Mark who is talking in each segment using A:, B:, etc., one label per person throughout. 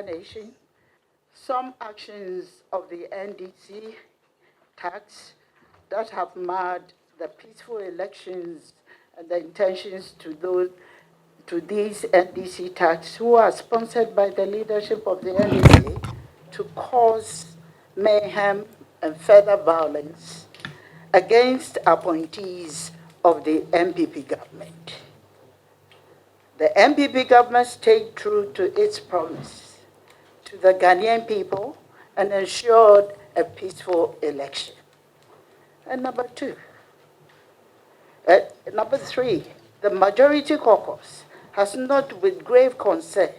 A: nation, some actions of the NDC tax that have marred the peaceful elections and the intentions to these NDC tax who are sponsored by the leadership of the NDC to cause mayhem and further violence against appointees of the MPP government. The MPP government stayed true to its promise to the Ghanaian people and ensured a peaceful election. And number three, the majority caucus has noted with grave concern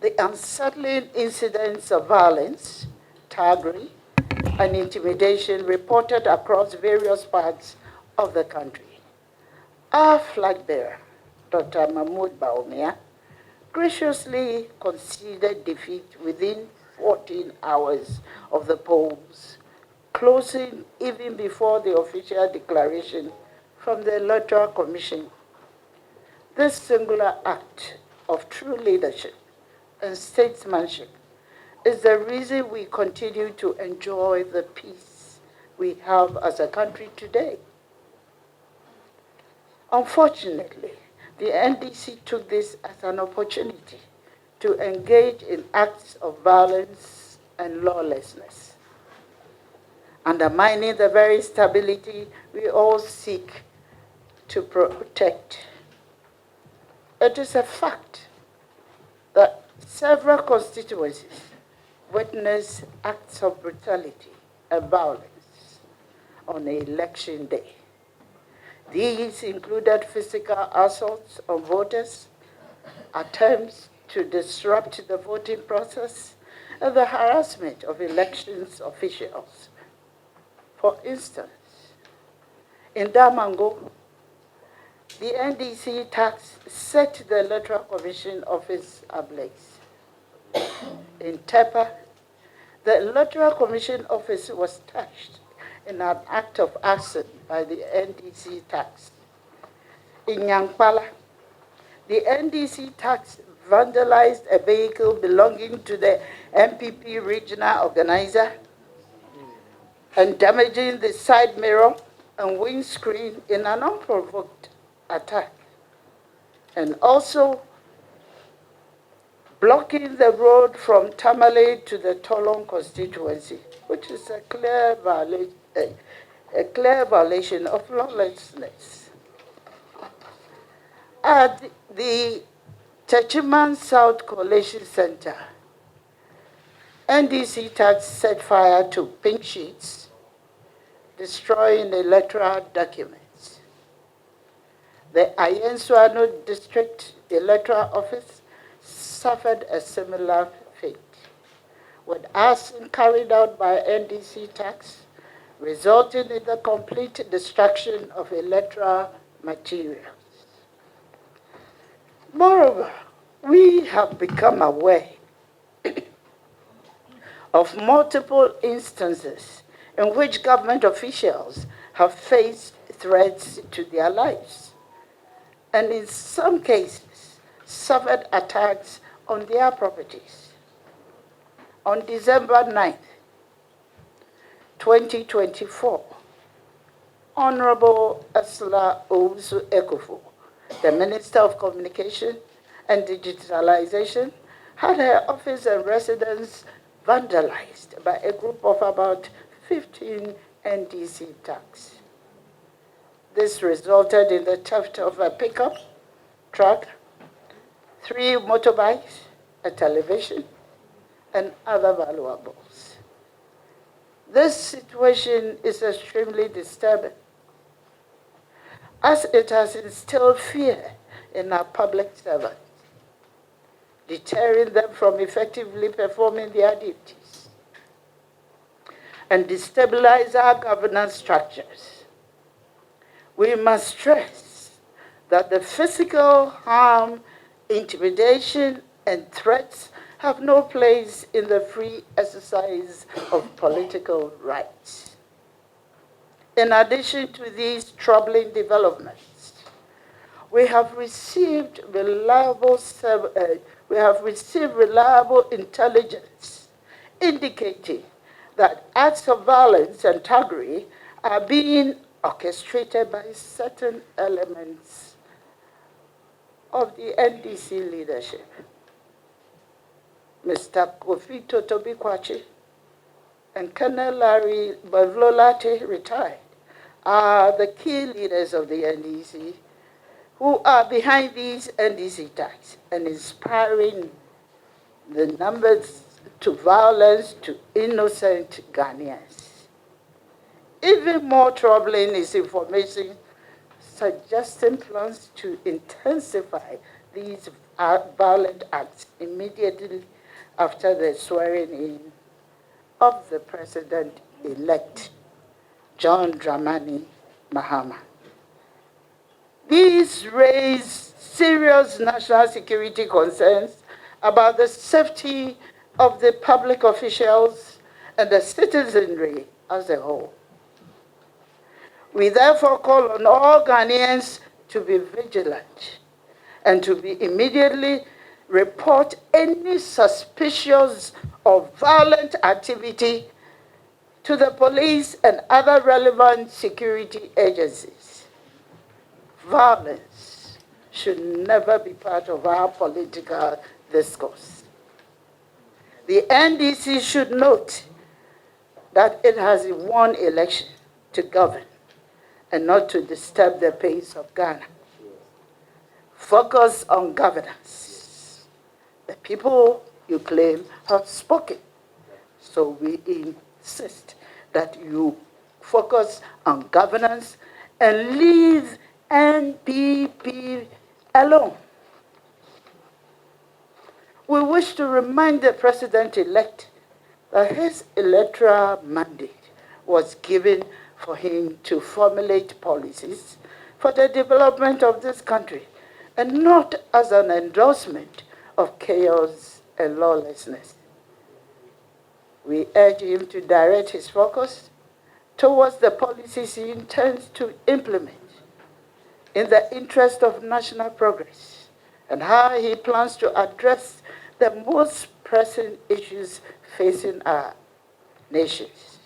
A: the unsettling incidents of violence, thuggery, and intimidation reported across various parts of the country. Our flag bearer, Dr. Mahmoud Baumia, graciously conceded defeat within 14 hours of the polls, closing even before the official declaration from the Electoral Commission. This singular act of true leadership and statesmanship is the reason we continue to enjoy the peace we have as a country today. Unfortunately, the NDC took this as an opportunity to engage in acts of violence and lawlessness, undermining the very stability we all seek to protect. It is a fact that several constituencies witness acts of brutality and violence on election day. These included physical assaults on voters, attempts to disrupt the voting process, and the harassment of elections officials. For instance, in Damango, the NDC tax set the Electoral Commission office ablaze. In Tepa, the Electoral Commission office was touched in an act of arson by the NDC tax. In Nyankpala, the NDC tax vandalized a vehicle belonging to the MPP regional organizer and damaging the side mirror and windscreen in an unprovoked attack, and also blocking the road from Tamale to the Tolon constituency, which is a clear violation of lawlessness. At the Techiman South Coalition Center, NDC tax set fire to pink sheets, destroying electoral documents. The Ayenswano District Electoral Office suffered a similar fate, with arson carried out by NDC tax, resulting in the complete destruction of electoral materials. Moreover, we have become aware of multiple instances in which government officials have faced threats to their lives, and in some cases, suffered attacks on their properties. On December 9th, 2024, Honorable Ursula Owusu Ekufo, the Minister of Communication and Digitalization, had her office and residence vandalized by a group of about 15 NDC thugs. This resulted in the theft of a pickup truck, 3 motorbikes, a television, and other valuables. This situation is extremely disturbing, as it has instilled fear in our public servants, deterring them from effectively performing their duties, and destabilize our governance structures. We must stress that the physical harm, intimidation, and threats have no place in the free exercise of political rights. In addition to these troubling developments, we have received reliable we have received reliable intelligence indicating that acts of violence and thuggery are being orchestrated by certain elements of the NDC leadership. Mr. Kofi Totobi and Colonel Gbevlo Lartey, retired, are the key leaders of the NDC who are behind these NDC attacks and inspiring the numbers to violence to innocent Ghanaians. Even more troubling is information suggesting plans to intensify these violent acts immediately after the swearing in of the President-elect, John Dramani Mahama. These raise serious national security concerns about the safety of the public officials and the citizenry as a whole. We therefore call on all Ghanaians to be vigilant and to be immediately report any suspicious or violent activity to the police and other relevant security agencies. Violence should never be part of our political discourse. The NDC should note that it has won election to govern and not to disturb the pace of Ghana. Focus on governance. The people you claim have spoken, so we insist that you focus on governance and leave NPP alone. We wish to remind the President-elect that his electoral mandate was given for him to formulate policies for the development of this country, and not as an endorsement of chaos and lawlessness. We urge him to direct his focus towards the policies he intends to implement in the interest of national progress, and how he plans to address the most pressing issues facing our nations.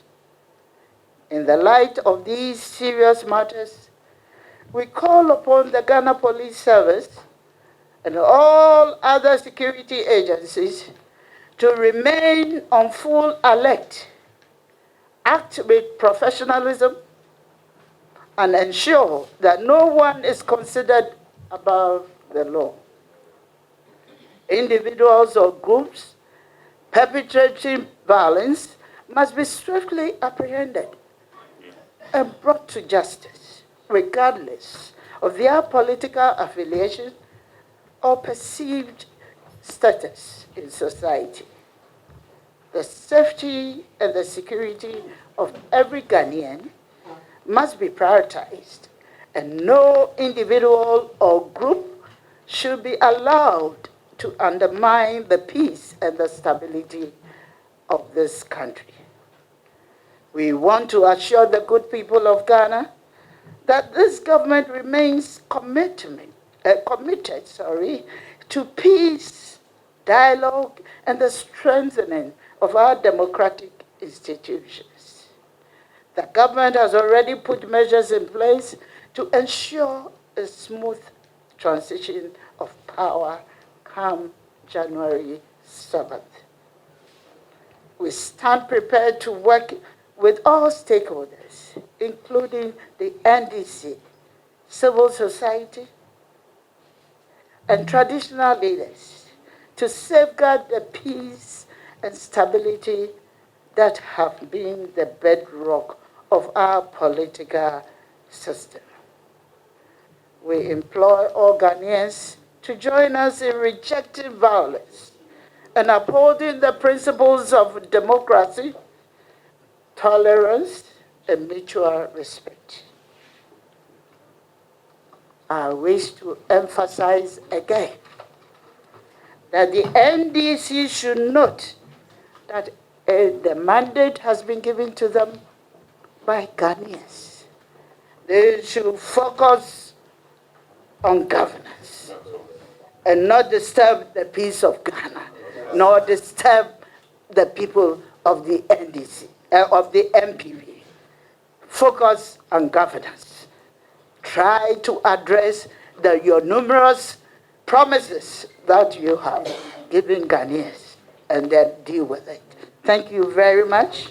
A: In the light of these serious matters, we call upon the Ghana Police Service and all other security agencies to remain on full alert, act with professionalism, and ensure that no one is considered above the law. Individuals or groups perpetrating violence must be swiftly apprehended and brought to justice, regardless of their political affiliation or perceived status in society. The safety and the security of every Ghanaian must be prioritized, and no individual or group should be allowed to undermine the peace and the stability of this country. We want to assure the good people of Ghana that this government remains committed to peace, dialogue, and the strengthening of our democratic institutions. The government has already put measures in place to ensure a smooth transition of power come January 7th. We stand prepared to work with all stakeholders, including the NDC, civil society, and traditional leaders, to safeguard the peace and stability that have been the bedrock of our political system. We implore all Ghanaians to join us in rejecting violence and upholding the principles of democracy, tolerance, and mutual respect. I wish to emphasize again that the NDC should note that the mandate has been given to them by Ghanaians. They should focus on governance. and not disturb the peace of Ghana, nor disturb the people of the NDC, of the MPP. Focus on governance. Try to address your numerous promises that you have given Ghanaians, and then deal with it. Thank you very much.